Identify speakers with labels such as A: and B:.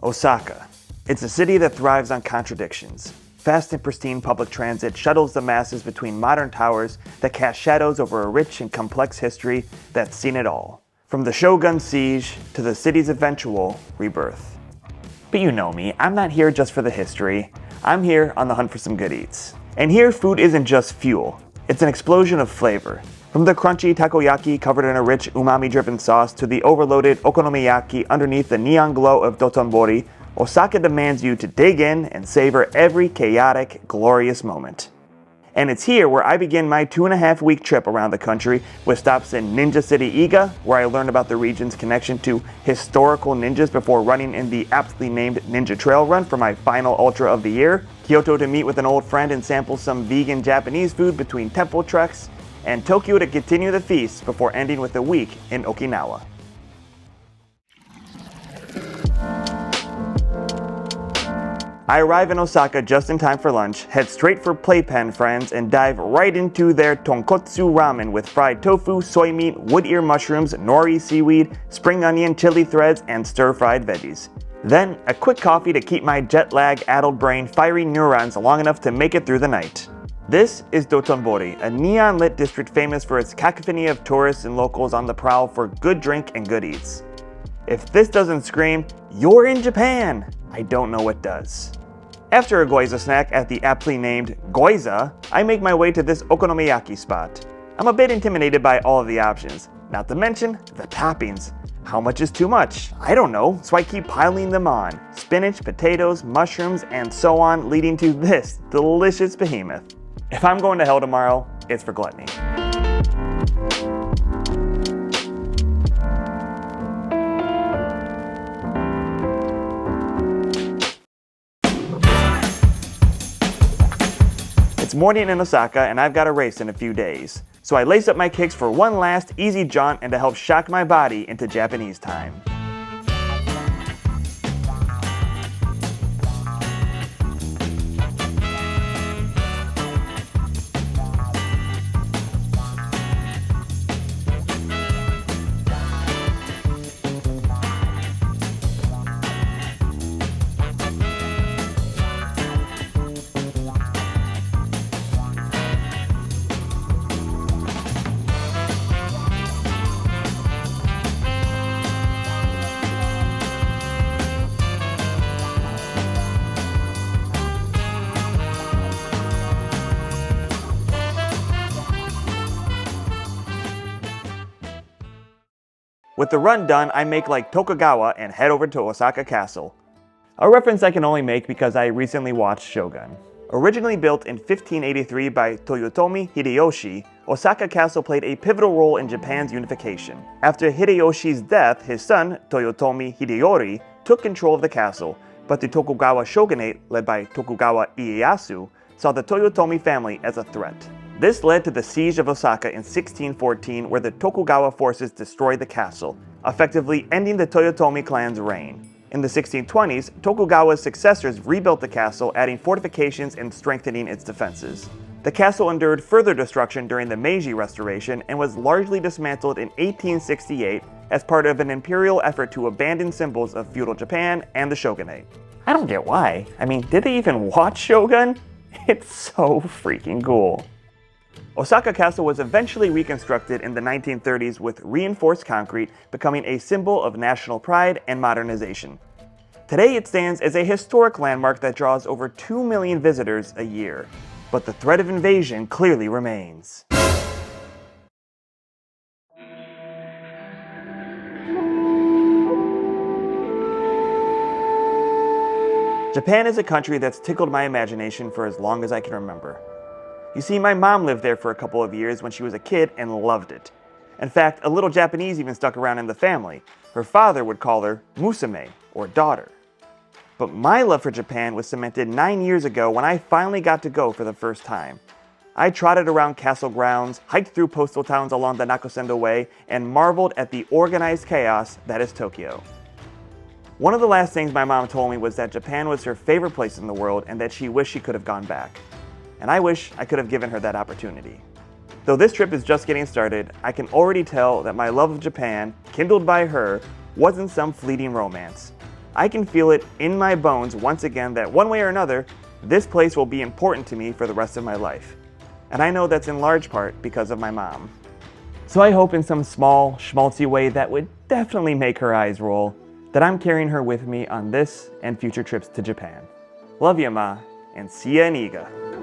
A: Osaka. It's a city that thrives on contradictions. Fast and pristine public transit shuttles the masses between modern towers that cast shadows over a rich and complex history that's seen it all. From the Shogun siege to the city's eventual rebirth. But you know me, I'm not here just for the history. I'm here on the hunt for some good eats. And here, food isn't just fuel. It's an explosion of flavor. From the crunchy takoyaki covered in a rich umami-driven sauce to the overloaded okonomiyaki underneath the neon glow of Dotonbori, Osaka demands you to dig in and savor every chaotic, glorious moment. And it's here where I begin my 2.5-week trip around the country with stops in Ninja City Iga, where I learned about the region's connection to historical ninjas before running in the aptly named Ninja Trail Run for my final ultra of the year, Kyoto to meet with an old friend and sample some vegan Japanese food between temple treks, and Tokyo to continue the feast before ending with a week in Okinawa. I arrive in Osaka just in time for lunch, head straight for Playpen Friends, and dive right into their tonkotsu ramen with fried tofu, soy meat, wood ear mushrooms, nori seaweed, spring onion, chili threads, and stir-fried veggies. Then, a quick coffee to keep my jet-lag-addled brain firing neurons long enough to make it through the night. This is Dotonbori, a neon-lit district famous for its cacophony of tourists and locals on the prowl for good drink and good eats. If this doesn't scream, "You're in Japan!" I don't know what does. After a gyoza snack at the aptly named Gyoza, I make my way to this okonomiyaki spot. I'm a bit intimidated by all of the options, not to mention the toppings. How much is too much? I don't know, so I keep piling them on. Spinach, potatoes, mushrooms, and so on, leading to this delicious behemoth. If I'm going to hell tomorrow, it's for gluttony. It's morning in Osaka and I've got a race in a few days. So I lace up my kicks for one last easy jaunt and to help shock my body into Japanese time. With the run done, I make like Tokugawa and head over to Osaka Castle. A reference I can only make because I recently watched Shogun. Originally built in 1583 by Toyotomi Hideyoshi, Osaka Castle played a pivotal role in Japan's unification. After Hideyoshi's death, his son, Toyotomi Hideyori, took control of the castle, but the Tokugawa shogunate, led by Tokugawa Ieyasu, saw the Toyotomi family as a threat. This led to the siege of Osaka in 1614, where the Tokugawa forces destroyed the castle, effectively ending the Toyotomi clan's reign. In the 1620s, Tokugawa's successors rebuilt the castle, adding fortifications and strengthening its defenses. The castle endured further destruction during the Meiji Restoration and was largely dismantled in 1868 as part of an imperial effort to abandon symbols of feudal Japan and the shogunate. I don't get why. I mean, did they even watch Shogun? It's so freaking cool. Osaka Castle was eventually reconstructed in the 1930s with reinforced concrete, becoming a symbol of national pride and modernization. Today it stands as a historic landmark that draws over 2 million visitors a year. But the threat of invasion clearly remains. Japan is a country that's tickled my imagination for as long as I can remember. You see, my mom lived there for a couple of years when she was a kid and loved it. In fact, a little Japanese even stuck around in the family. Her father would call her musume, or daughter. But my love for Japan was cemented 9 years ago when I finally got to go for the first time. I trotted around castle grounds, hiked through postal towns along the Nakasendo Way, and marveled at the organized chaos that is Tokyo. One of the last things my mom told me was that Japan was her favorite place in the world and that she wished she could have gone back. And I wish I could have given her that opportunity. Though this trip is just getting started, I can already tell that my love of Japan, kindled by her, wasn't some fleeting romance. I can feel it in my bones once again that one way or another, this place will be important to me for the rest of my life. And I know that's in large part because of my mom. So I hope in some small, schmaltzy way that would definitely make her eyes roll, that I'm carrying her with me on this and future trips to Japan. Love ya, Ma, and see ya in Iga.